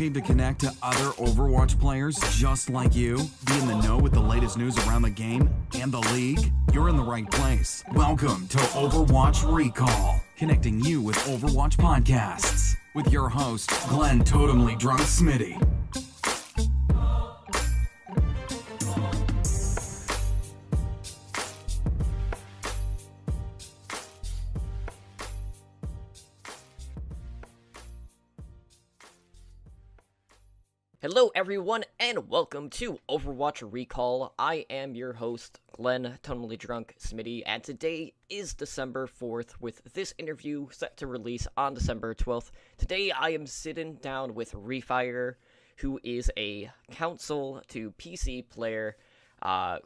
Looking to connect to other Overwatch players just like you? Be in the know with the latest news around the game and the league? You're in the right place. Welcome to Overwatch Recall, connecting you with Overwatch podcasts. With your host, Glen Totemlydrunk Smiddy. Hello everyone and welcome to Overwatch Recall. I am your host, Glen Totemlydrunk Smiddy, and today is December 4th with this interview set to release on December 12th. Today I am sitting down with REF1RE, who is a console to PC player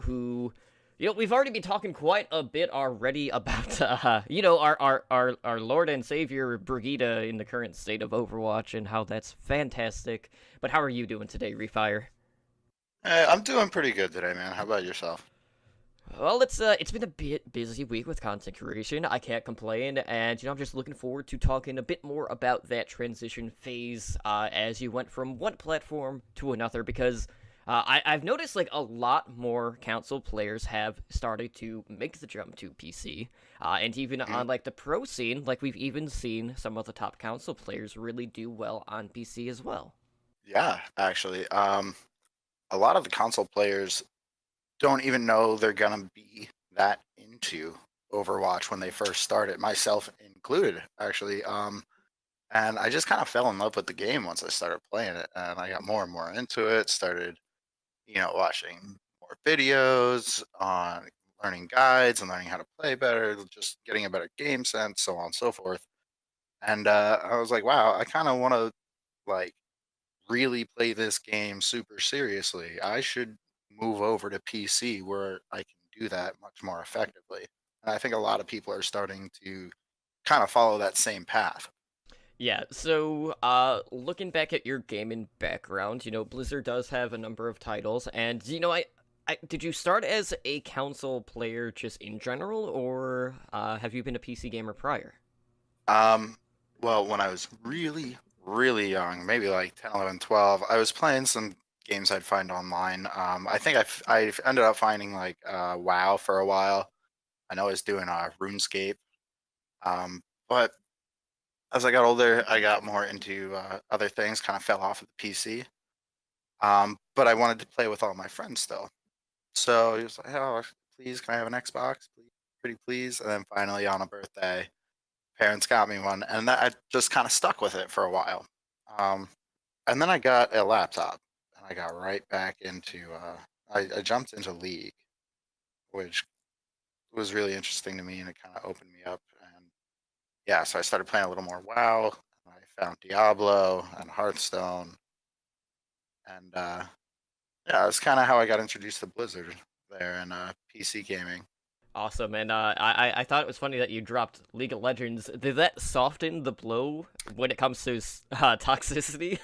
who... we've already been talking quite a bit already about, our Lord and Savior Brigitte in the current state of Overwatch and how that's fantastic. But how are you doing today, REF1RE? I'm doing pretty good today, man. How about yourself? Well, it's been a bit busy week with content creation. I can't complain, and I'm just looking forward to talking a bit more about that transition phase as you went from one platform to another, because I've noticed like a lot more console players have started to make the jump to PC, and even on like the pro scene, like we've even seen some of the top console players really do well on PC as well. Yeah, actually, a lot of the console players don't even know they're gonna be that into Overwatch when they first started, myself included, actually. And I just kind of fell in love with the game once I started playing it, and I got more and more into it. Started, watching more videos on learning guides and learning how to play better, just getting a better game sense, so on and so forth. And I was like, wow, I kind of want to like really play this game super seriously. I should move over to PC where I can do that much more effectively. And I think a lot of people are starting to kind of follow that same path. Yeah, so, looking back at your gaming background, Blizzard does have a number of titles, and, did you start as a console player just in general, or, have you been a PC gamer prior? Well, when I was really, really young, maybe like 10, 11, 12, I was playing some games I'd find online. I think I ended up finding like WoW for a while. I know I was doing RuneScape. But as I got older, I got more into other things, kind of fell off of the PC. But I wanted to play with all my friends still. So he was like, oh, please, can I have an Xbox? Please, pretty please. And then finally on a birthday, parents got me one. And that, I just kind of stuck with it for a while. Um, and then I got a laptop. And I got right back into, I jumped into League, which was really interesting to me. And it kind of opened me up. And yeah, so I started playing a little more WoW. I found Diablo and Hearthstone. And yeah, that's kind of how I got introduced to Blizzard there in PC gaming. Awesome, and, I thought it was funny that you dropped League of Legends. Did that soften the blow when it comes to, toxicity?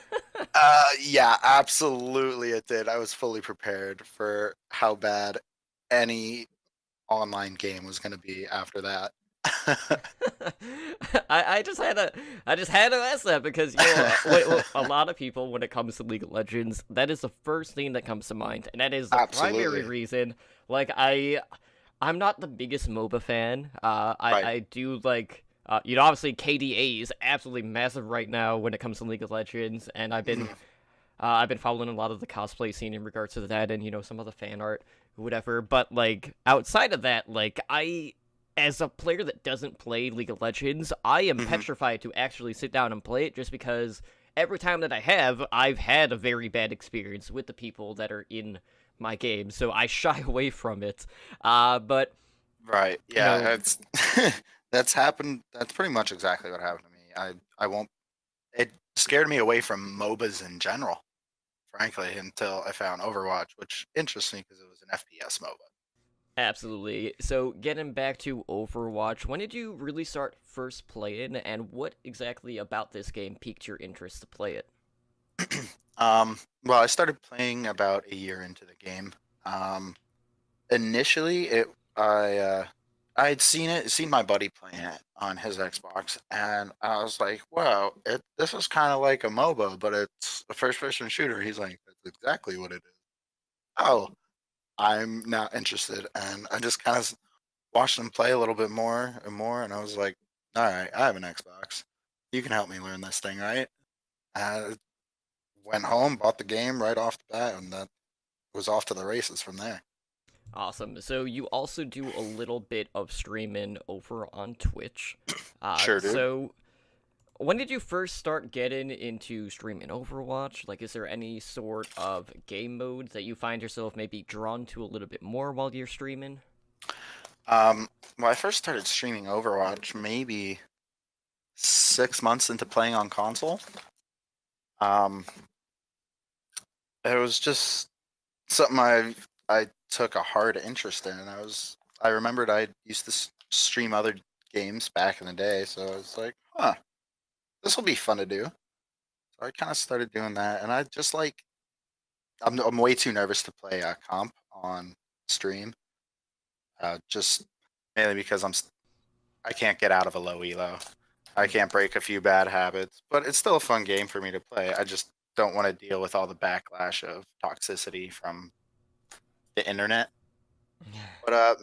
Yeah, absolutely it did. I was fully prepared for how bad any online game was going to be after that. I just had to ask that because a lot of people when it comes to League of Legends, that is the first thing that comes to mind, and that is the primary Absolutely. reason. Like I'm not the biggest MOBA fan. Right. I do like obviously KDA is absolutely massive right now when it comes to League of Legends, and I've been following a lot of the cosplay scene in regards to that, and some of the fan art, whatever. But like outside of that, like as a player that doesn't play League of Legends, I am petrified to actually sit down and play it just because every time that I've had a very bad experience with the people that are in my game, so I shy away from it. But Right. you Yeah, know, it's that's happened. That's pretty much exactly what happened to me. I won't. It scared me away from MOBAs in general, frankly, until I found Overwatch, which interests me because it was an FPS MOBA. absolutely. So getting back to Overwatch, when did you really start first playing, and what exactly about this game piqued your interest to play it? Well, I started playing about a year into the game. Um, Initially, I I'd seen my buddy playing it on his Xbox, and I was like, "Wow, this is kind of like a MOBA, but it's a first-person shooter." He's like, "That's exactly what it is." Oh, I'm now interested, and I just kind of watched him play a little bit more and more, and I was like, "All right, I have an Xbox. You can help me learn this thing, right?" I went home, bought the game right off the bat, and that was off to the races from there. Awesome. So you also do a little bit of streaming over on Twitch. Sure, dude. So when did you first start getting into streaming Overwatch? Like, is there any sort of game mode that you find yourself maybe drawn to a little bit more while you're streaming? Um, well, I first started streaming Overwatch maybe 6 months into playing on console. Um, it was just something I took a hard interest in. I remembered I used to stream other games back in the day, so I was like, huh, this will be fun to do. So I kind of started doing that, and I just like I'm way too nervous to play a comp on stream. Just mainly because I can't get out of a low elo. I can't break a few bad habits, but it's still a fun game for me to play. I just don't want to deal with all the backlash of toxicity from the internet. But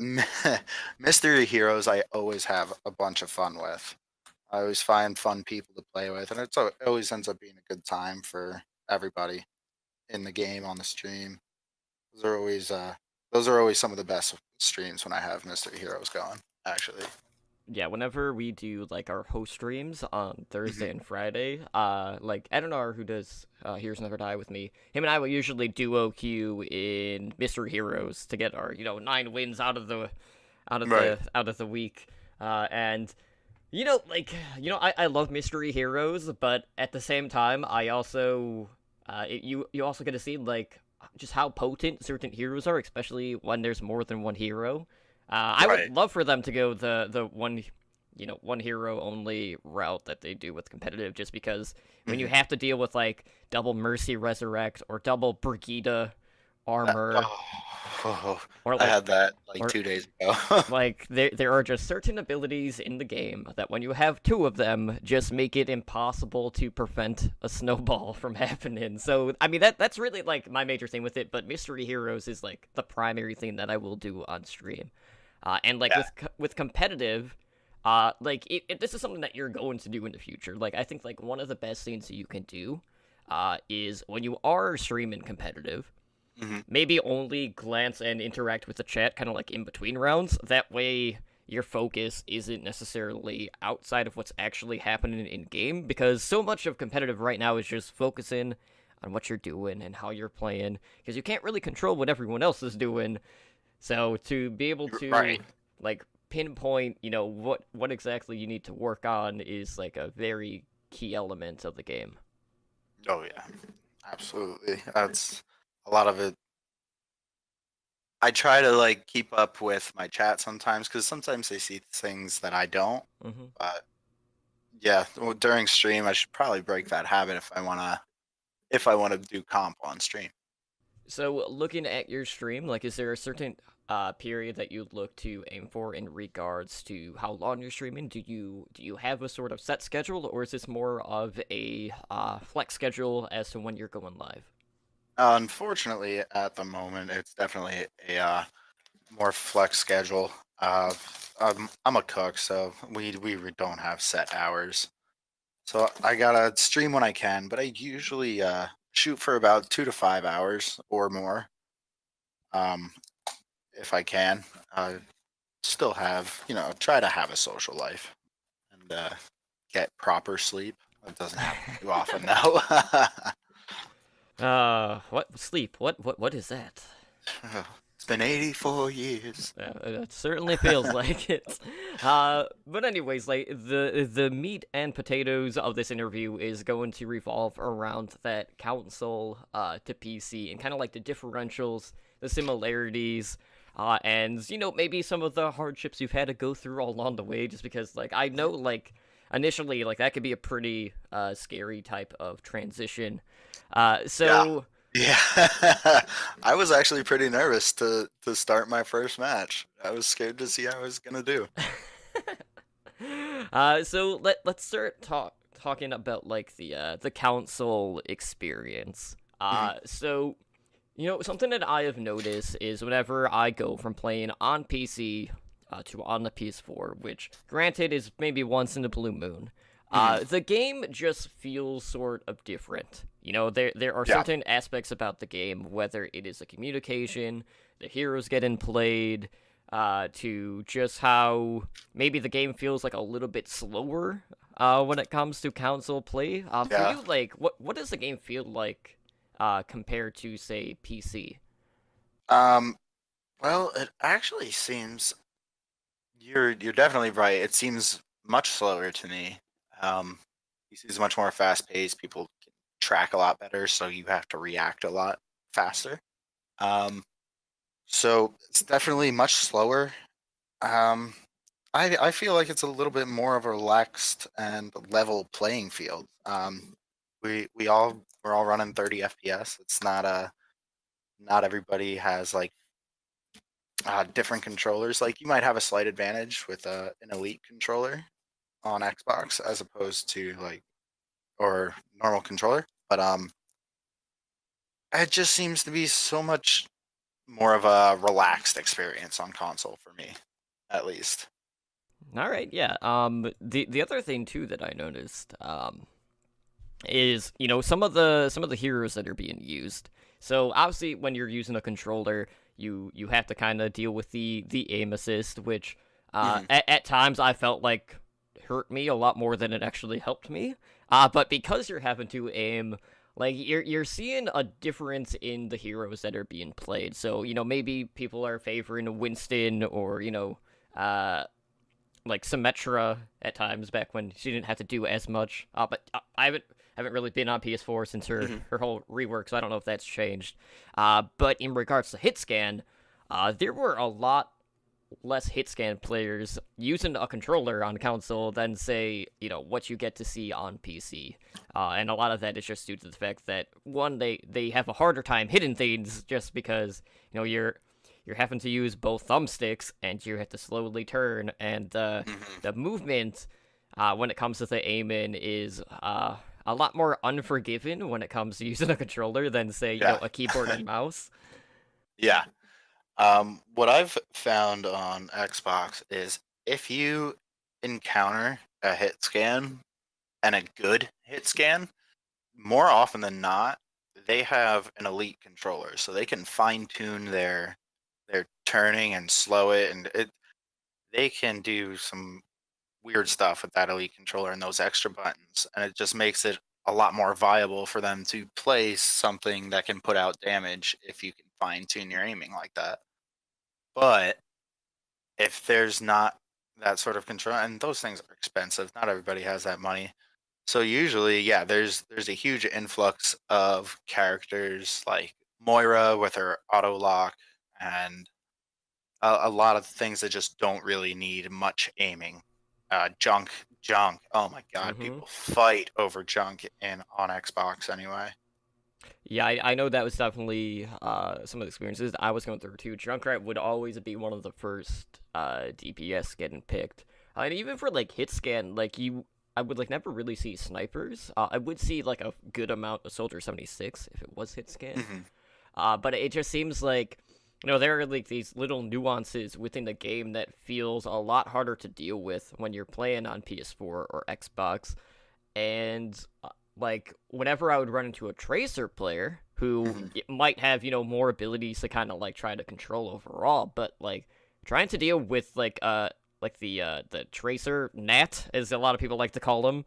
Mystery Heroes, I always have a bunch of fun with. I always find fun people to play with, and it always ends up being a good time for everybody in the game on the stream. Those are always uh, those are always some of the best streams when I have Mystery Heroes going. Actually, Yeah, whenever we do like our host streams on Thursday Mhm. and Friday, like Edonar, who does Heroes Never Die with me, him and I will usually duo queue in Mystery Heroes to get our 9 wins Right. out of the week, and I love Mystery Heroes, but at the same time, I also you also get to see like just how potent certain heroes are, especially when there's more than one hero. I would Right. love for them to go the one hero only route that they do with competitive, just because when you Mhm. have to deal with like double Mercy Resurrect or double Brigida armor Oh, or I like had that like or 2 days ago. like there are just certain abilities in the game that when you have two of them just make it impossible to prevent a snowball from happening. So I mean that's really like my major thing with it, but Mystery Heroes is like the primary thing that I will do on stream. And like Yeah. with competitive, this is something that you're going to do in the future. Like I think like one of the best things that you can do, is when you are streaming competitive, Mhm. maybe only glance and interact with the chat, kind of like in between rounds. That way, your focus isn't necessarily outside of what's actually happening in game, because so much of competitive right now is just focusing on what you're doing and how you're playing, because you can't really control what everyone else is doing. So to be able Right. to like pinpoint, what exactly you need to work on is like a very key element of the game. Oh yeah. Absolutely. That's a lot of it. I try to like keep up with my chat sometimes because sometimes they see things that I don't. Hmm. But yeah, well, during stream, I should probably break that habit if I wanna do comp on stream. So, looking at your stream, like, is there a certain period that you'd look to aim for in regards to how long you're streaming? Do you have a sort of set schedule, or is this more of a flex schedule as to when you're going live? Unfortunately, at the moment, it's definitely a more flex schedule. Uh, I'm a cook, so we don't have set hours. So I gotta stream when I can, but I usually shoot for about 2 to 5 hours or more, um, if I can. Still have, try to have a social life and get proper sleep. That doesn't happen too often, though. What sleep? What is that? It's been 84 years. It certainly feels like it. But anyways, like the meat and potatoes of this interview is going to revolve around that console to PC and kind of like the differentials, the similarities, and maybe some of the hardships you've had to go through all along the way. Just because like I know like initially like that could be a pretty scary type of transition. Yeah. So Yeah. I was actually pretty nervous to start my first match. I was scared to see how I was gonna do. So let's start talking about like the console experience. Mhm. So something that I have noticed is whenever I go from playing on PC to on the PS4, which granted is maybe once in a blue moon, Mhm. the game just feels sort of different. There are Yeah. certain aspects about the game, whether it is the communication, the heroes getting played, to just how maybe the game feels like a little bit slower when it comes to console play. For Yeah. you, like, what does the game feel like compared to, say, PC? Um. Well, it actually seems you're definitely right. It seems much slower to me. Um, PC is much more fast paced. People can track a lot better, so you have to react a lot faster. Um, so it's definitely much slower. Um, I feel like it's a little bit more of a relaxed and level playing field. We're all running 30 FPS. It's not a not everybody has like different controllers. Like you might have a slight advantage with an elite controller on Xbox as opposed to like or normal controller, but it just seems to be so much more of a relaxed experience on console for me, at least. All right, yeah. The other thing too that I noticed is some of the heroes that are being used. So obviously, when you're using a controller, you have to kind of deal with the aim assist, which Hmm. at times I felt like hurt me a lot more than it actually helped me. But because you're having to aim, like you're seeing a difference in the heroes that are being played. So maybe people are favoring Winston or like Symmetra at times back when she didn't have to do as much. But I haven't really been on PS4 since her Hmm. her whole rework, so I don't know if that's changed. But in regards to hit scan, there were a lot less hit scan players using a controller on console than say what you get to see on PC. And a lot of that is just due to the fact that one, they have a harder time hitting things just because you're having to use both thumbsticks and you have to slowly turn, and Hmm. the movement when it comes to the aiming is a lot more unforgiving when it comes to using a controller than say Yeah. a keyboard and mouse. Yeah. What I've found on Xbox is if you encounter a hit scan and a good hit scan, more often than not, they have an elite controller, so they can fine tune their turning and slow it, and they can do some weird stuff with that elite controller and those extra buttons, and it just makes it a lot more viable for them to play something that can put out damage if you can fine tune your aiming like that. But if there's not that sort of control, and those things are expensive, not everybody has that money. So usually, yeah, there's a huge influx of characters like Moira with her auto lock and a lot of things that just don't really need much aiming. Junk. Oh my god, Hmm. people fight over junk in on Xbox anyway. Yeah, I know that was definitely some of the experiences I was going through too. Junkrat would always be one of the first DPS getting picked. And even for like hit scan, I would like never really see snipers. I would see like a good amount of Soldier 76 if it was hit scan. Hmm. But it just seems like there are like these little nuances within the game that feels a lot harder to deal with when you're playing on PS4 or Xbox. And like whenever I would run into a tracer player who Hmm. might have more abilities to kind of like try to control overall, but like trying to deal with like the tracer gnat, as a lot of people like to call them,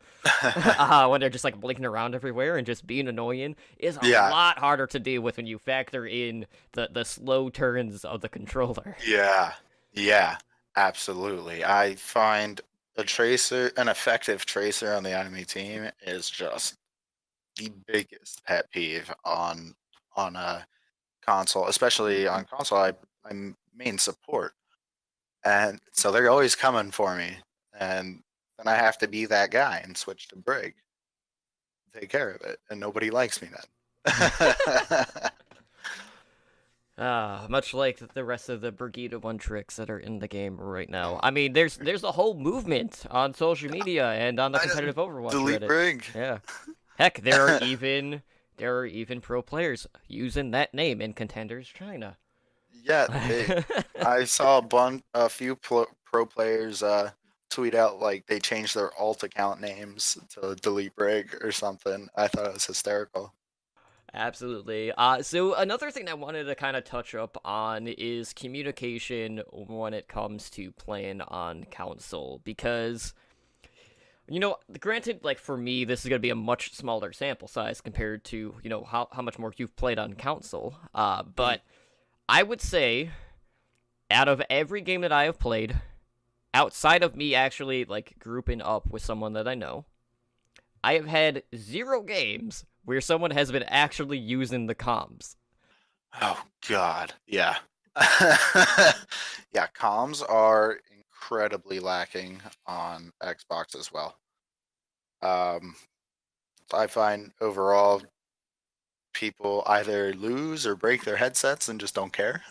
when they're just like blinking around everywhere and just being annoying, is a Yeah, lot harder to deal with when you factor in the slow turns of the controller. yeah, yeah, absolutely. I find an effective tracer on the enemy team is just the biggest pet peeve on a console, especially on console. I'm main support, and so they're always coming for me, and then I have to be that guy and switch to Brig, take care of it, and nobody likes me then. much like the rest of the Brigida one tricks that are in the game right now. I mean, there's a whole movement on social media and on the competitive Overwatch Delete Reddit. rig. Yeah. Heck, there are even pro players using that name in Contenders China. Yeah, I saw a few pro players tweet out like they changed their alt account names to Delete Rig or something. I thought it was hysterical. Absolutely. So another thing I wanted to kind of touch up on is communication when it comes to playing on console, because, granted, like, for me, this is going to be a much smaller sample size compared to, how much more you've played on console, but I would say, out of every game that I have played, outside of me actually, like, grouping up with someone that I know, I have had 0 games where someone has been actually using the comms. Oh God, yeah. Yeah, comms are incredibly lacking on Xbox as well. I find overall people either lose or break their headsets and just don't care.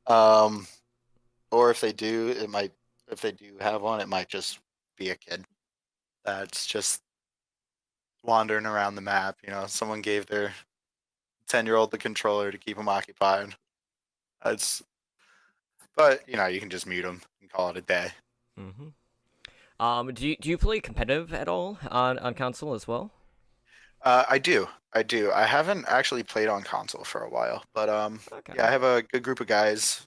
Or if they do, if they do have one, it might just be a kid that's just wandering around the map. Someone gave their 10-year-old the controller to keep him occupied. But you can just mute them and call it a day. Do you play competitive at all on console as well? I do. I haven't actually played on console for a while, but Okay. yeah, I have a good group of guys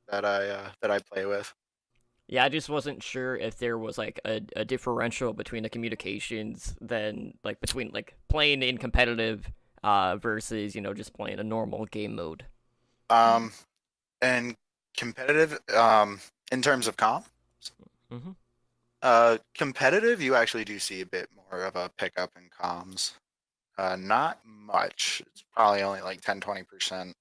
that I play with. Yeah, I just wasn't sure if there was like a differential between the communications between like playing in competitive versus just playing a normal game mode. And competitive in terms of comp. Competitive, you actually do see a bit more of a pickup in comms. Not much. It's probably only like 10-20%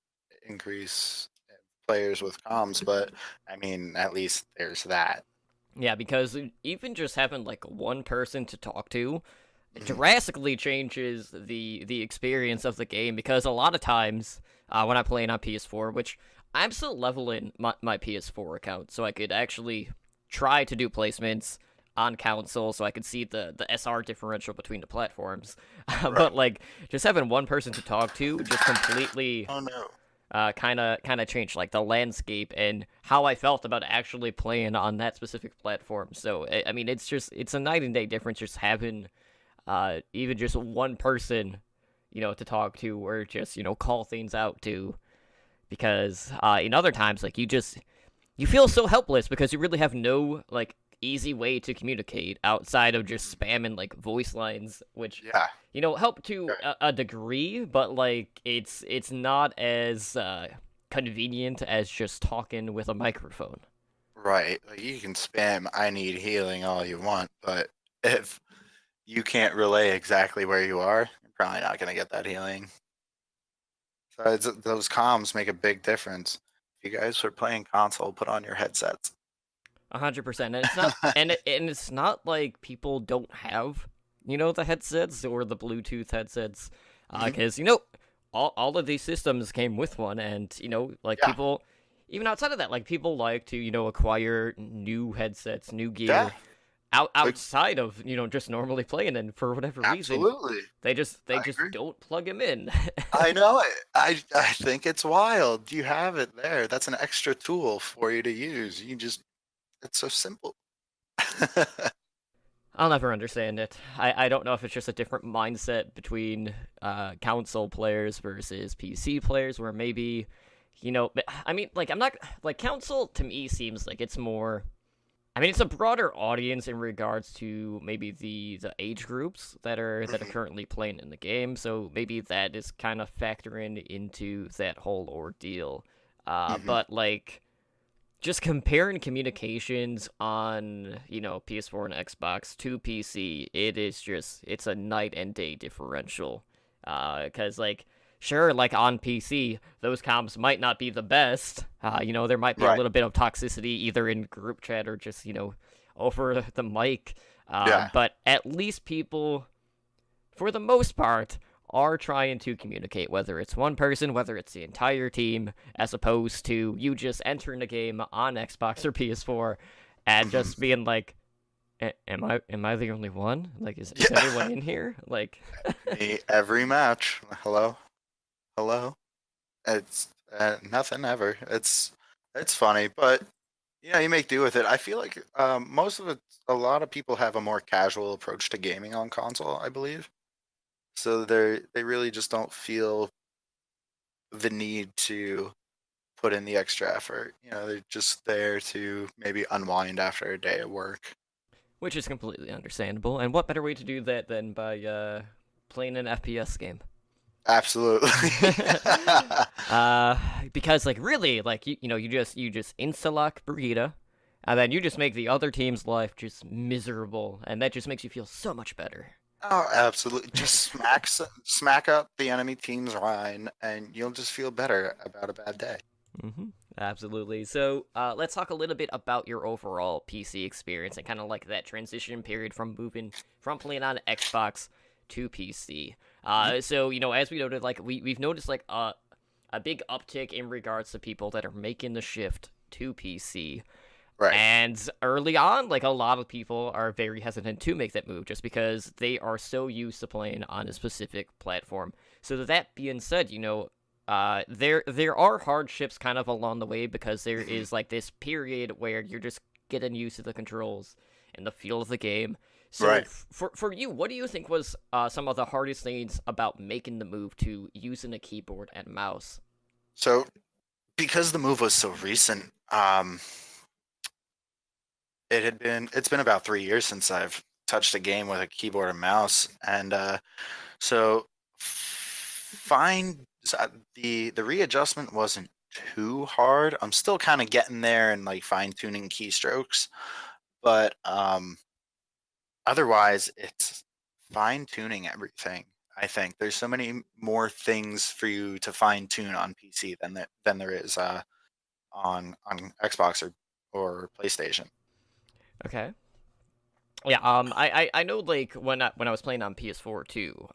increase in players with comms, but I mean, at least there's that. Yeah, because even just having like one person to talk to drastically changes the experience of the game, because a lot of times when I'm playing on PS4, which I'm still leveling my PS4 account so I could actually try to do placements on console so I could see the SR differential between the platforms. Right. But like just having one person to talk to just completely Oh no. kind of changed like the landscape and how I felt about actually playing on that specific platform. So I mean, it's a night and day difference just having even just one person, to talk to or just call things out to, because in other times like you feel so helpless because you really have no like easy way to communicate outside of just spamming like voice lines, which help to a degree, but like it's not as convenient as just talking with a microphone. Right. Like you can spam "I need healing" all you want, but if you can't relay exactly where you are, you're probably not going to get that healing. So those comms make a big difference. If you guys are playing console, put on your headsets. 100%, and it's not, and it's not like people don't have, the headsets or the Bluetooth headsets, because all of these systems came with one, and people, even outside of that, like people like to acquire new headsets, new gear, outside of just normally playing, and for whatever reason, they just don't plug them in. I know it. I think it's wild. You have it there. That's an extra tool for you to use. It's so simple. I'll never understand it. I don't know if it's just a different mindset between console players versus PC players, where maybe, I mean, like, I'm not, like, console to me seems like it's more, I mean, it's a broader audience in regards to maybe the age groups that are currently playing in the game, so maybe that is kind of factoring into that whole ordeal. But, like, just comparing communications on, PS4 and Xbox to PC, it's a night and day differential. Because, like, sure, like, on PC, those comms might not be the best. There might be a little bit of toxicity either in group chat or just, over the mic. But at least people, for the most part, are trying to communicate, whether it's one person, whether it's the entire team, as opposed to you just entering a game on Xbox or PS4 and just being like, am I the only one? Like, is Yeah. anyone in here? Like, Me every match. Hello, hello. It's nothing ever. It's funny, but you make do with it. I feel like most of it, a lot of people have a more casual approach to gaming on console, I believe. So they really just don't feel the need to put in the extra effort. They're just there to maybe unwind after a day of work. which is completely understandable. And what better way to do that than by playing an FPS game? Absolutely. Because like really, like you just insta-lock Brigitte, and then you just make the other team's life just miserable, and that just makes you feel so much better. Oh, absolutely. Just smack up the enemy team's line, and you'll just feel better about a bad day. Mm-hmm. Absolutely. So let's talk a little bit about your overall PC experience and kind of like that transition period from moving from playing on Xbox to PC. So as we noted, like we've noticed like a big uptick in regards to people that are making the shift to PC. Right. And early on, like a lot of people are very hesitant to make that move just because they are so used to playing on a specific platform. So that being said, there are hardships kind of along the way because there is like this period where you're just getting used to the controls and the feel of the game. So Right. For you, what do you think was some of the hardest things about making the move to using a keyboard and mouse? So, because the move was so recent, it's been about 3 years since I've touched a game with a keyboard and mouse, and so fine. The readjustment wasn't too hard. I'm still kind of getting there and like fine tuning keystrokes, but otherwise it's fine tuning everything. I think there's so many more things for you to fine tune on PC than there is on Xbox or PlayStation. Okay. Yeah, I know like when I was playing on PS4 too,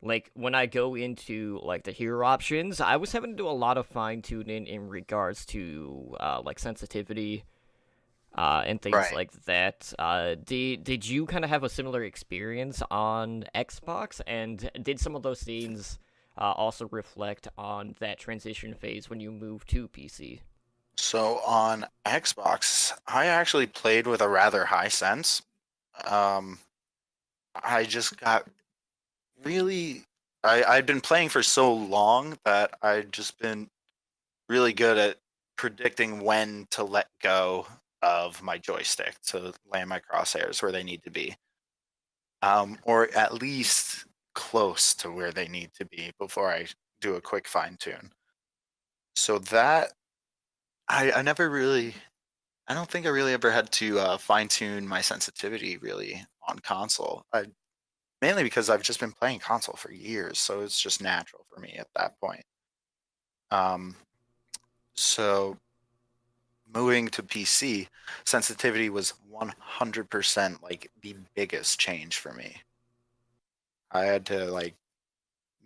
like when I go into like the hero options, I was having to do a lot of fine tuning in regards to like sensitivity, and things Right. like that. Did you kind of have a similar experience on Xbox, and did some of those things also reflect on that transition phase when you moved to PC? So on Xbox, I actually played with a rather high sense. Um, I just got really. I'd been playing for so long that I'd just been really good at predicting when to let go of my joystick to land my crosshairs where they need to be, or at least close to where they need to be before I do a quick fine tune. So that I never really I don't think I really ever had to fine tune my sensitivity really on console. Mainly because I've just been playing console for years, so it's just natural for me at that point. Um, so moving to PC, sensitivity was 100% like the biggest change for me. I had to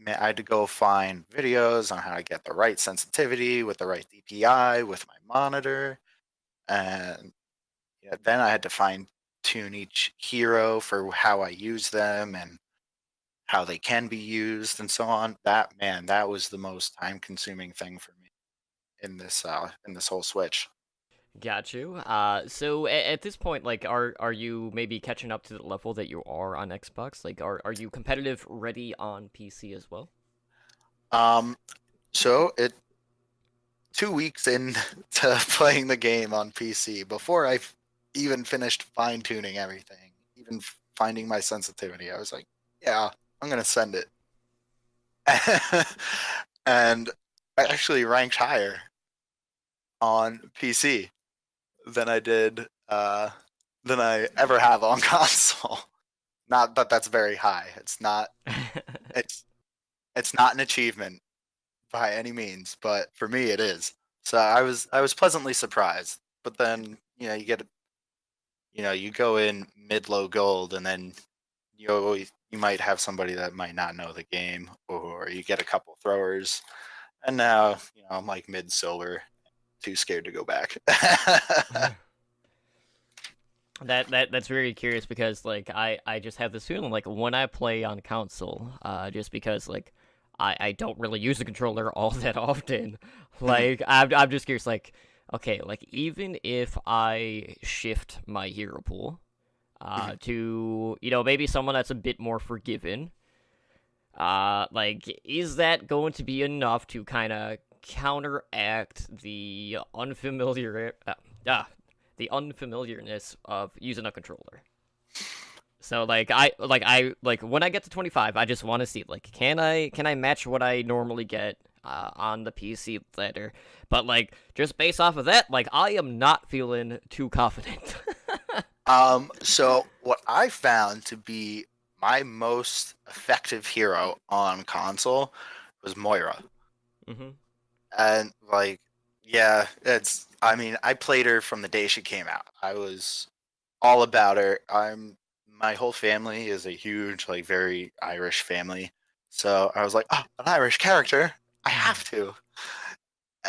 I had to go find videos on how to get the right sensitivity with the right DPI with my monitor, and then I had to fine tune each hero for how I use them and how they can be used and so on. That was the most time consuming thing for me in this whole switch. Got you. So at this point, like, are you maybe catching up to the level that you are on Xbox? Like, are you competitive ready on PC as well? Um, so it 2 weeks into playing the game on PC before even finished fine tuning everything, even finding my sensitivity, I was like, yeah, I'm gonna send it. And I actually ranked higher on PC than I did than I ever have on console. Not that that's very high. It's it's not an achievement by any means, but for me it is. So I was pleasantly surprised. But then you go in mid low gold, and then you might have somebody that might not know the game, or you get a couple throwers, and now I'm like mid silver, too scared to go back. That's very curious because like I just have this feeling like when I play on console, just because like I don't really use the controller all that often. Like I'm just curious, like okay, like even if I shift my hero pool, to maybe someone that's a bit more forgiving, like is that going to be enough to kind of counteract the the unfamiliarness of using a controller? So like when I get to 25, I just want to see like can I match what I normally get on the PC ladder? But like just based off of that, like I am not feeling too confident. So what I found to be my most effective hero on console was Moira. hmm And like, yeah, I mean, I played her from the day she came out. I was all about her. My whole family is a huge, like, very Irish family. So I was like, oh, an Irish character. I have to.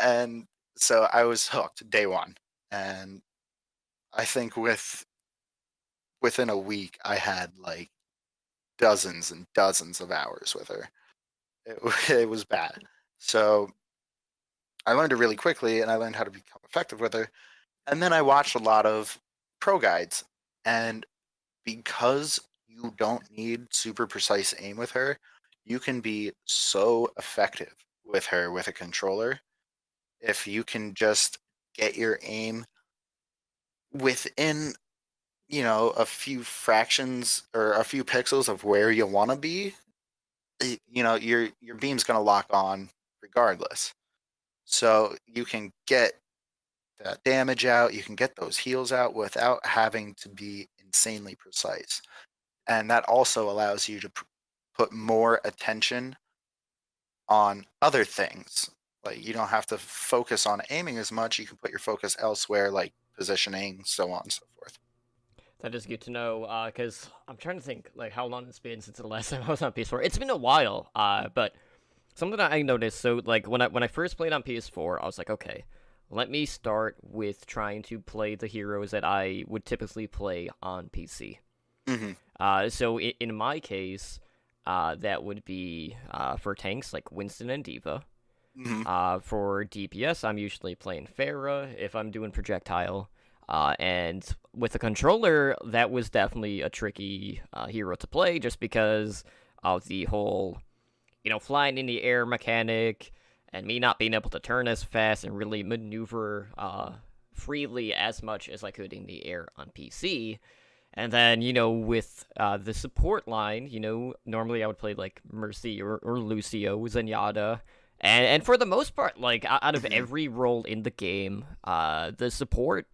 And so I was hooked day one. And I think within a week, I had like dozens and dozens of hours with her. It was bad. So I learned it really quickly, and I learned how to become effective with her. And then I watched a lot of pro guides, and because you don't need super precise aim with her, you can be so effective with her with a controller if you can just get your aim within a few fractions or a few pixels of where you want to be. Your beam's going to lock on regardless, so you can get that damage out, you can get those heals out without having to be insanely precise. And that also allows you to put more attention on other things. Like, you don't have to focus on aiming as much, you can put your focus elsewhere, like positioning, so on and so forth. That is good to know, because I'm trying to think like how long it's been since the last time I was on PS4. It's been a while, but something that I noticed. So like when I first played on PS4, I was like, okay, let me start with trying to play the heroes that I would typically play on PC. Hmm. So in my case, that would be for tanks like Winston and Diva. Hmm. For DPS, I'm usually playing Pharah if I'm doing projectile. And with the controller, that was definitely a tricky hero to play just because of the whole, flying in the air mechanic and me not being able to turn as fast and really maneuver freely as much as I could in the air on PC. And then, with the support line, normally I would play like Mercy or Lucio, Zenyatta. And for the most part, like out of Hmm. every role in the game, the support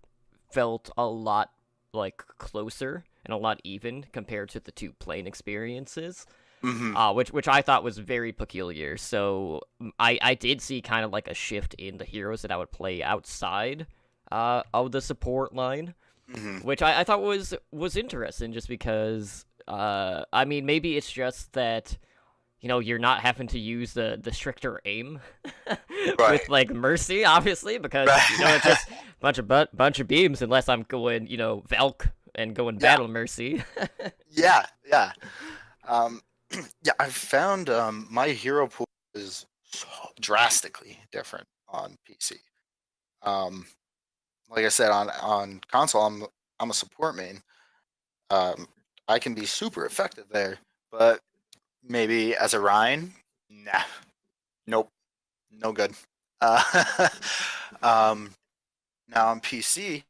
felt a lot like closer and a lot even compared to the two playing experiences, Hmm. which I thought was very peculiar. So I did see kind of like a shift in the heroes that I would play outside of the support line, Hmm. which I thought was interesting, just because I mean maybe it's just that you're not having to use the stricter aim Right. with like Mercy, obviously, because it's Right. just bunch of beams unless I'm going Valk and going Yeah. battle Mercy. Yeah. Yeah. Um, yeah. I've found my hero pool is so drastically different on PC. Um, like I said, on console, I'm a support main. Um, I can be super effective there, but maybe as a Ryan, nah, nope, no good. Uh, um, now on PC,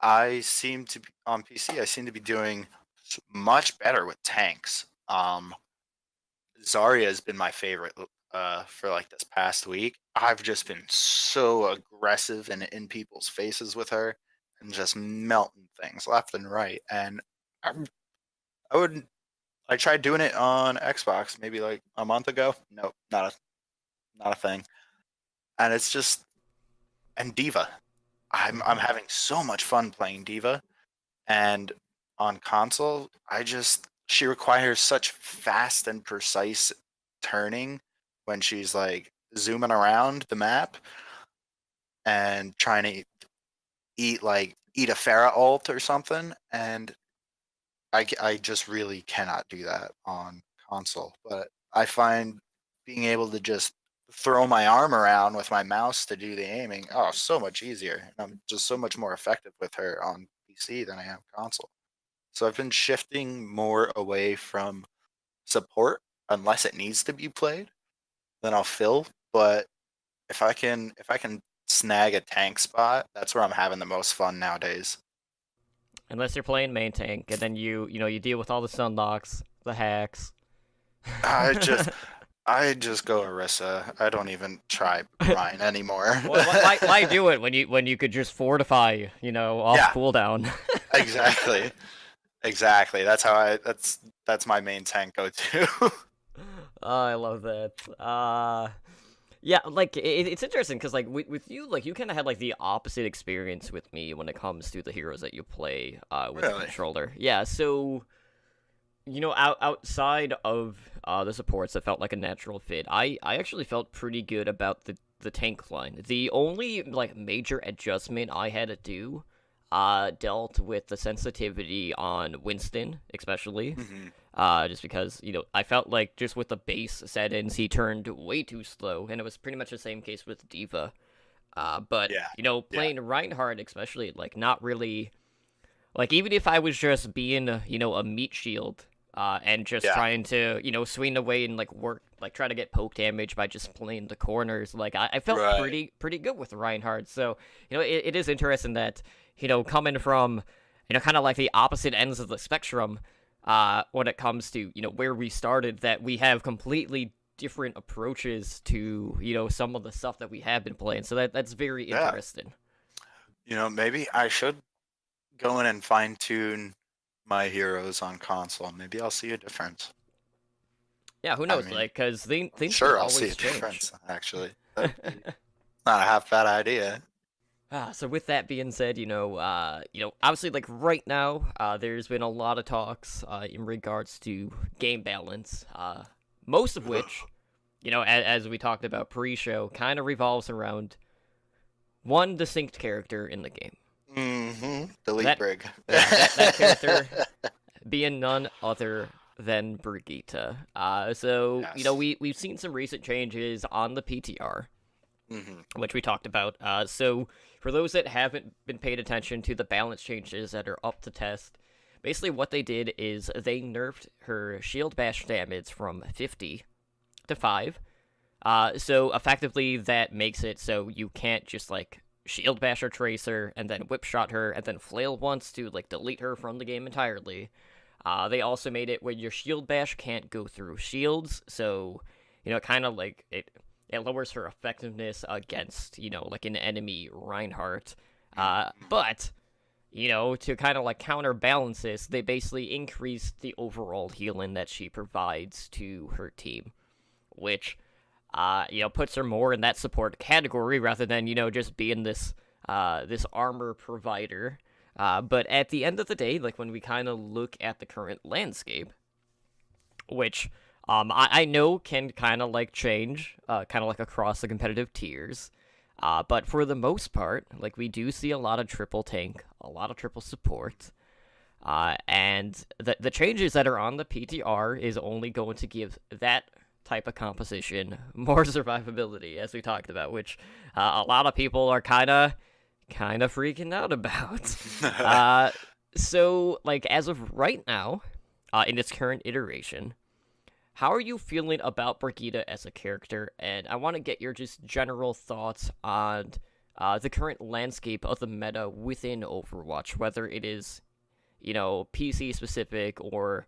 I seem to be doing much better with tanks. Zarya has been my favorite for like this past week. I've just been so aggressive and in people's faces with her and just melting things left and right. And I, I would I tried doing it on Xbox maybe like a month ago. Nope, not a thing. And it's just and Diva. I'm having so much fun playing Diva, and on console, I just she requires such fast and precise turning when she's like zooming around the map and trying to eat a Pharah ult or something, and I just really cannot do that on console. But I find being able to just throw my arm around with my mouse to do the aiming, oh, so much easier. And I'm just so much more effective with her on PC than I am console. So I've been shifting more away from support unless it needs to be played, then I'll fill. But if I can snag a tank spot, that's where I'm having the most fun nowadays. Unless you're playing main tank, and then you deal with all the sunlocks, the hacks. I just I just go Orisa. I don't even try Ryan anymore. Why do it when you could just fortify, off Yeah, cooldown? exactly. Exactly. That's my main tank go to. Oh, I love that. Yeah, like it's interesting because like with you, like you kind of had like the opposite experience with me when it comes to the heroes that you play with the Really? controller. Yeah, so outside of the supports that felt like a natural fit, I actually felt pretty good about the tank line. The only like major adjustment I had to do dealt with the sensitivity on Winston, especially. Hmm. Just because, I felt like just with the base settings, he turned way too slow, and it was pretty much the same case with Diva. But, Yeah. Yeah. playing Reinhardt, especially, like, not really. Like, even if I was just being, a meat shield, and just Yeah. trying to, swing away and, like, work, like, try to get poke damage by just playing the corners, like, I felt Right. pretty good with Reinhardt. So, it is interesting that, coming from, kind of like the opposite ends of the spectrum, when it comes to where we started, that we have completely different approaches to some of the stuff that we have been playing. So that's very Yeah. interesting. Maybe I should go in and fine tune my heroes on console. Maybe I'll see a difference. Yeah, who I knows? mean, like because I'm things can sure I'll see a always change. difference, actually. That'd be not a half bad idea. So with that being said, obviously, like right now, there's been a lot of talks in regards to game balance. Most of which, as we talked about pre-show, kind of revolves around one distinct character in the game. Delete That, Brig. yeah, that character being none other than Brigitte. So Yes. we've seen some recent changes on the PTR, Hmm. which we talked about. So for those that haven't been paid attention to the balance changes that are up to test, basically what they did is they nerfed her shield bash damage from 50 to 5. So effectively that makes it so you can't just like shield bash or tracer and then whip shot her and then flail once to like delete her from the game entirely. They also made it where your shield bash can't go through shields, so kind of like it lowers her effectiveness against like an enemy Reinhardt. But to kind of like counterbalance this, they basically increase the overall healing that she provides to her team, which puts her more in that support category rather than just being this armor provider. But at the end of the day, like when we kind of look at the current landscape, which I know can kind of like change, kind of like across the competitive tiers. But for the most part, like we do see a lot of triple tank, a lot of triple support. And the changes that are on the PTR is only going to give that type of composition more survivability, as we talked about, which a lot of people are kind of freaking out about. So like as of right now, in its current iteration, how are you feeling about Brigitte as a character? And I want to get your just general thoughts on the current landscape of the meta within Overwatch, whether it is, PC specific or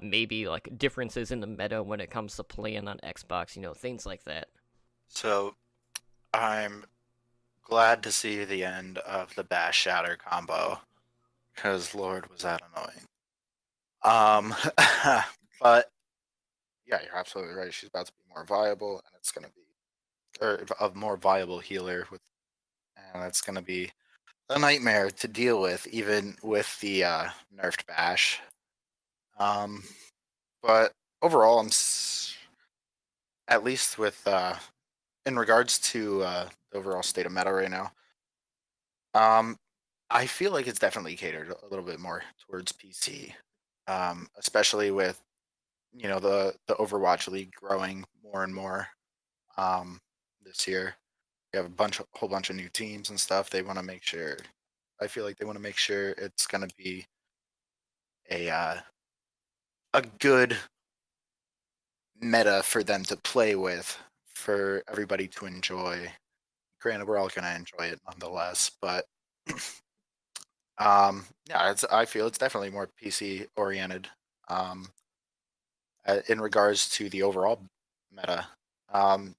maybe like differences in the meta when it comes to playing on Xbox, things like that. So I'm glad to see the end of the Bash Shatter combo, because Lord was that annoying. But yeah, you're absolutely right. She's about to be more viable, and it's gonna be or a more viable healer with, and it's gonna be a nightmare to deal with, even with the nerfed Bash. But overall, at least with in regards to the overall state of meta right now, um, I feel like it's definitely catered a little bit more towards PC, especially with the Overwatch League growing more and more this year. We have whole bunch of new teams and stuff. They want to make sure. I feel like they want to make sure it's going to be a good meta for them to play with, for everybody to enjoy. Granted, we're all going to enjoy it nonetheless, but yeah, I feel it's definitely more PC oriented in regards to the overall meta.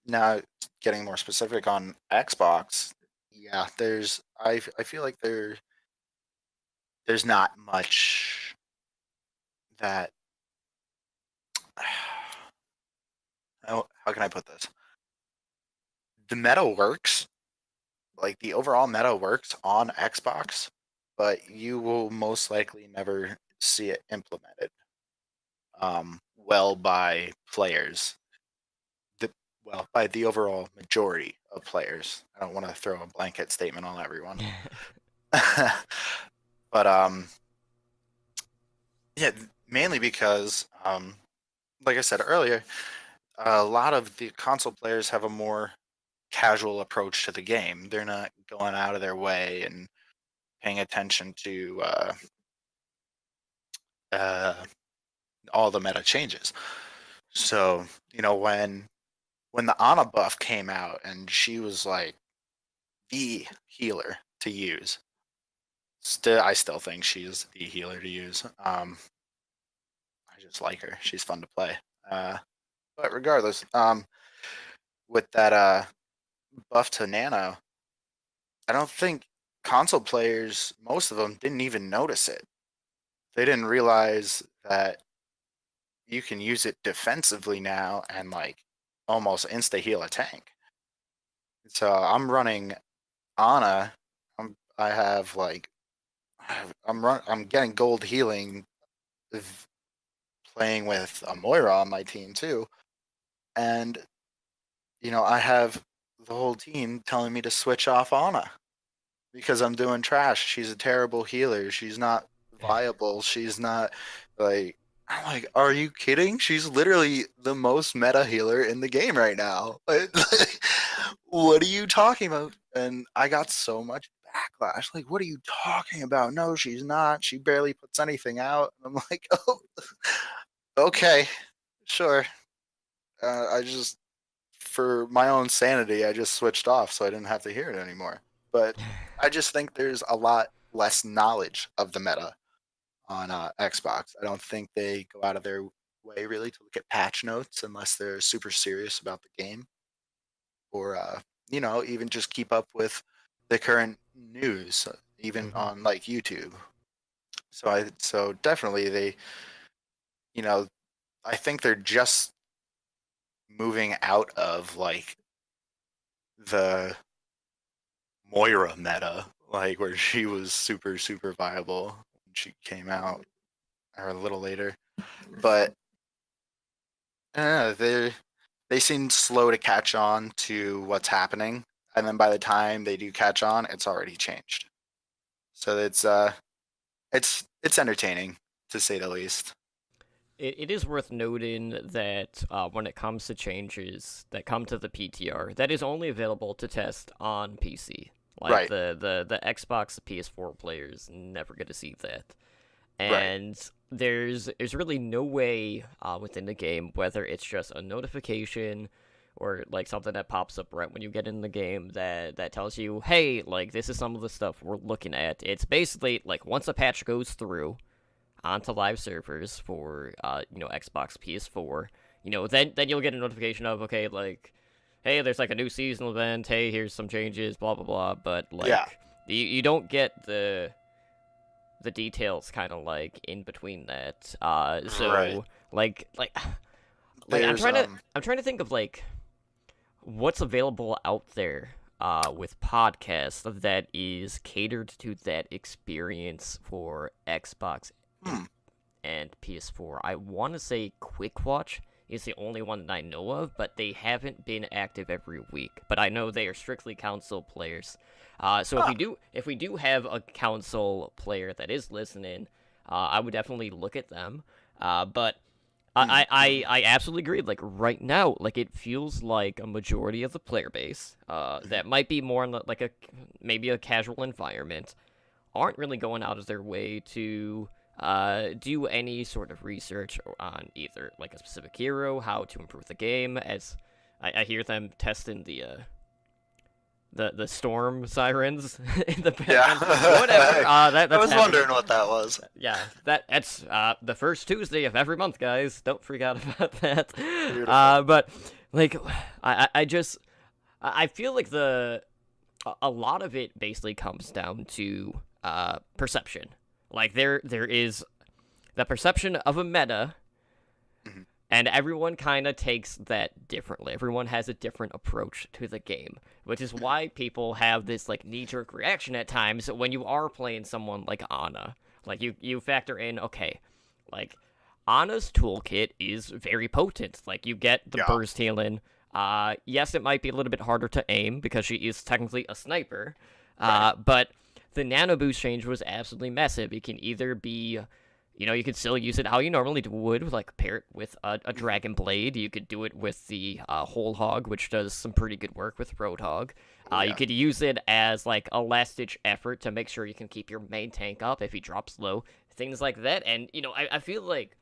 Now, getting more specific on Xbox, yeah, I feel like there's not much that how can I put this? The meta works, like the overall meta works on Xbox, but you will most likely never see it implemented well by players. The, well, by the overall majority of players. I don't want to throw a blanket statement on everyone. But yeah, mainly because like I said earlier, a lot of the console players have a more casual approach to the game. They're not going out of their way and paying attention to uh, all the meta changes. So when the Ana buff came out and she was like the healer to use, I still think she's the healer to use. I just like her. She's fun to play. But regardless, with that buff to Nano, I don't think console players, most of them, didn't even notice it. They didn't realize that you can use it defensively now and like almost insta heal a tank. So I'm running Ana. I have like I'm getting gold healing, playing with a Moira on my team too, and I have the whole team telling me to switch off Ana because I'm doing trash. She's a terrible healer. She's not viable. She's not like. I'm like, are you kidding? She's literally the most meta healer in the game right now. What are you talking about? And I got so much backlash. Like, what are you talking about? No, she's not. She barely puts anything out. And I'm like, oh, okay, sure. I just, for my own sanity, I just switched off so I didn't have to hear it anymore. But I just think there's a lot less knowledge of the meta on Xbox. I don't think they go out of their way really to look at patch notes unless they're super serious about the game, or even just keep up with the current news, even on like YouTube. So definitely you know, I think they're just moving out of like the Moira meta, like where she was super super viable when she came out, or a little later. But they seem slow to catch on to what's happening, and then by the time they do catch on, it's already changed. So it's entertaining to say the least. It is worth noting that when it comes to changes that come to the PTR, that is only available to test on PC. Like Right. the Xbox, the PS4 players never get to see that. Right. And there's really no way within the game, whether it's just a notification or like something that pops up right when you get in the game that tells you, hey, like this is some of the stuff we're looking at. It's basically like once a patch goes through onto live servers for Xbox, PS4, then you'll get a notification of, okay, like, hey, there's like a new seasonal event, hey, here's some changes, blah blah blah. But like Yeah. you don't get the details kind of like in between that. So Right. like There's I'm trying to think of like what's available out there with podcasts that is catered to that experience for Xbox and PS4. I want to say Quick Watch is the only one that I know of, but they haven't been active every week. But I know they are strictly console players. So if we do have a console player that is listening, I would definitely look at them. But I absolutely agree. Like right now, like it feels like a majority of the player base, that might be more in like maybe a casual environment, aren't really going out of their way to do any sort of research on either like a specific hero, how to improve the game. As I hear them testing the storm sirens in the background. Yeah. Whatever. That's I was happening. wondering what that was. Yeah, that's the first Tuesday of every month, guys. Don't freak out about that. Beautiful. But like, I feel like a lot of it basically comes down to perception. Like there is the perception of a meta, and everyone kind of takes that differently. Everyone has a different approach to the game, which is why people have this like knee-jerk reaction at times when you are playing someone like Ana. Like you factor in, okay, like Ana's toolkit is very potent. Like you get the burst healing. Yes, it might be a little bit harder to aim because she is technically a sniper. But the nano boost change was absolutely massive. It can either be, you could still use it how you normally would, like pair it with a dragon blade. You could do it with the whole hog, which does some pretty good work with roadhog. You could use it as like a last-ditch effort to make sure you can keep your main tank up if he drops low, things like that. And I feel like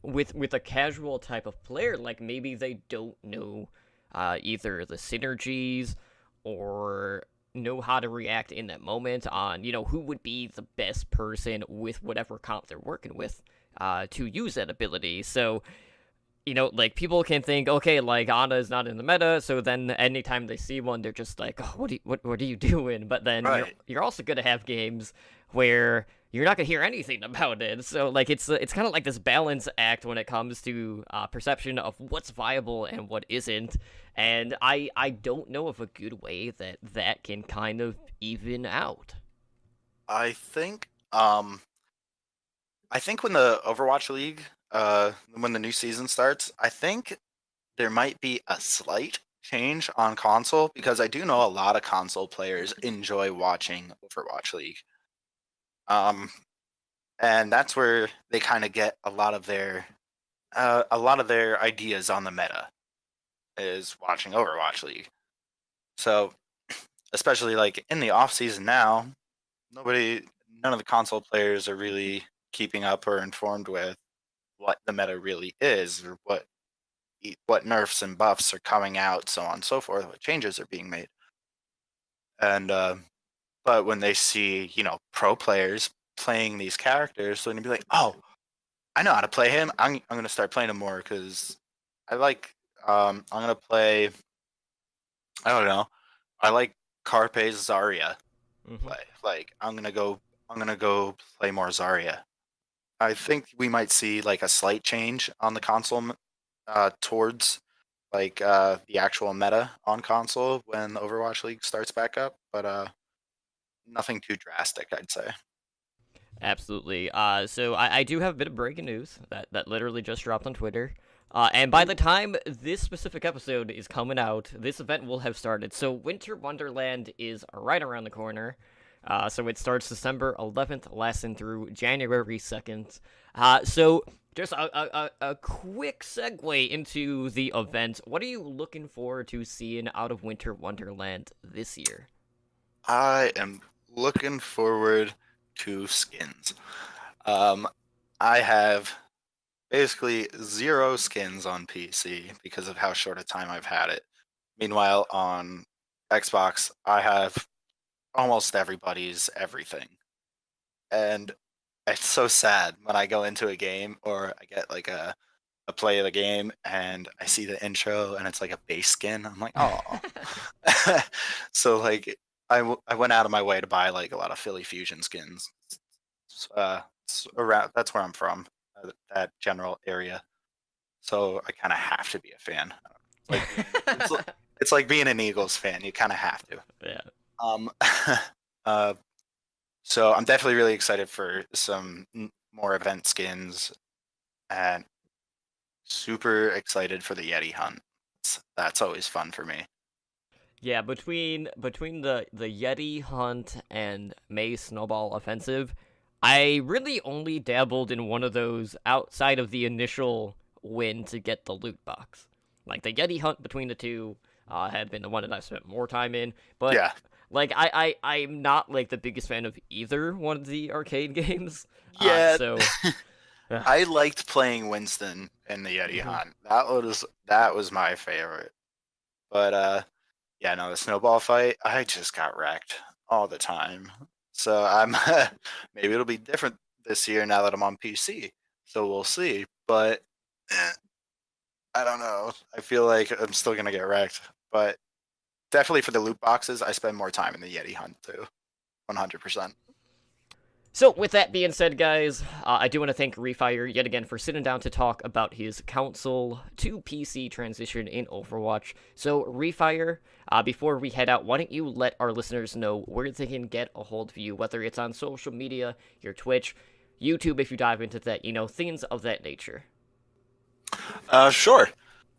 with a casual type of player, like maybe they don't know either the synergies or know how to react in that moment on, who would be the best person with whatever comp they're working with to use that ability. So, like people can think, okay, like Ana is not in the meta, so then anytime they see one, they're just like, oh, what are you doing? But then you're also gonna have games where you're not gonna hear anything about it. So like it's kind of like this balance act when it comes to perception of what's viable and what isn't. And I don't know of a good way that can kind of even out. I think when the Overwatch League, when the new season starts, I think there might be a slight change on console, because I do know a lot of console players enjoy watching Overwatch League. And that's where they kind of get a lot of their ideas on the meta, is watching Overwatch League. So, especially like in the off season now, none of the console players are really keeping up or informed with what the meta really is, or what nerfs and buffs are coming out, so on and so forth, what changes are being made. And but when they see pro players playing these characters, they're gonna be like, oh, I know how to play him. I'm gonna start playing him more because I like. I'm gonna play. I don't know. I like Carpe's Zarya play. Like I'm gonna go play more Zarya. I think we might see like a slight change on the console towards like the actual meta on console when the Overwatch League starts back up, but nothing too drastic, I'd say. Absolutely. So I do have a bit of breaking news that literally just dropped on Twitter. And by the time this specific episode is coming out, this event will have started. So Winter Wonderland is right around the corner. So it starts December 11th, lasting through January 2nd. So just a quick segue into the event. What are you looking forward to seeing out of Winter Wonderland this year? I am looking forward to skins. I have basically 0 skins on PC because of how short a time I've had it. Meanwhile, on Xbox, I have almost everybody's everything. And it's so sad when I go into a game or I get like a play of the game and I see the intro and it's like a base skin. I'm like, oh. So like I went out of my way to buy like a lot of Philly Fusion skins. It's around, that's where I'm from, that general area. So I kind of have to be a fan. Like it's like being an Eagles fan. You kind of have to. Yeah. So I'm definitely really excited for some more event skins, and super excited for the Yeti hunt. That's always fun for me. Yeah, between the Yeti hunt and May Snowball Offensive, I really only dabbled in one of those outside of the initial win to get the loot box. Like the Yeti hunt between the two had been the one that I spent more time in, but Yeah. like I'm not like the biggest fan of either one of the arcade games. Yeah. So I liked playing Winston in the Yeti Mhm. hunt. That was my favorite. But yeah, no, the snowball fight, I just got wrecked all the time. So I'm maybe it'll be different this year now that I'm on PC. So we'll see. But I don't know. I feel like I'm still gonna get wrecked. But definitely for the loot boxes, I spend more time in the Yeti hunt too. 100%. So, with that being said, guys, I do want to thank RE1RE yet again for sitting down to talk about his console to PC transition in Overwatch. So, RE1RE, before we head out, why don't you let our listeners know where they can get a hold of you, whether it's on social media, your Twitch, YouTube if you dive into that, things of that nature. Sure.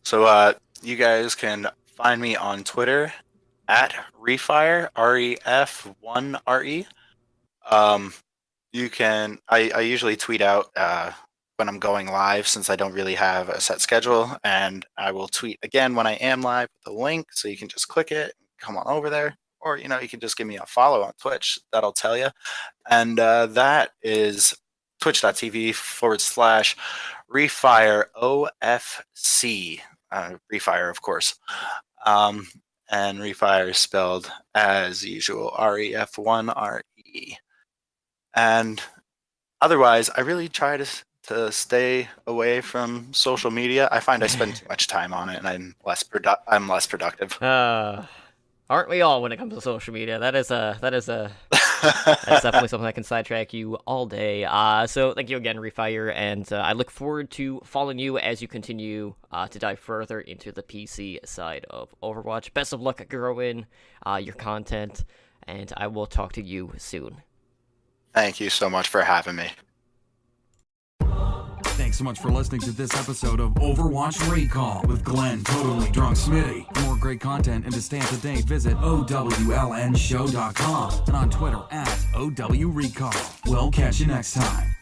So you guys can find me on Twitter at REFIRE, REF1RE. You can. I usually tweet out when I'm going live since I don't really have a set schedule, and I will tweet again when I am live with a link, so you can just click it, come on over there, or you can just give me a follow on Twitch. That'll tell you, and that is twitch.tv/REFIRE OFC. REFIRE, of course. And REFIRE is spelled as usual REF1RE. And otherwise, I really try to stay away from social media. I find I spend too much time on it, and I'm less productive. Aren't we all when it comes to social media? That's definitely something that can sidetrack you all day. So thank you again, REFIRE, and I look forward to following you as you continue to dive further into the PC side of Overwatch. Best of luck growing your content, and I will talk to you soon. Thank you so much for having me. Thanks so much for listening to this episode of Overwatch Recall with Glen, Totemlydrunk, Smiddy. For more great content and to stay up to date, visit OWLNshow.com and on Twitter at OWRecall. We'll catch you next time.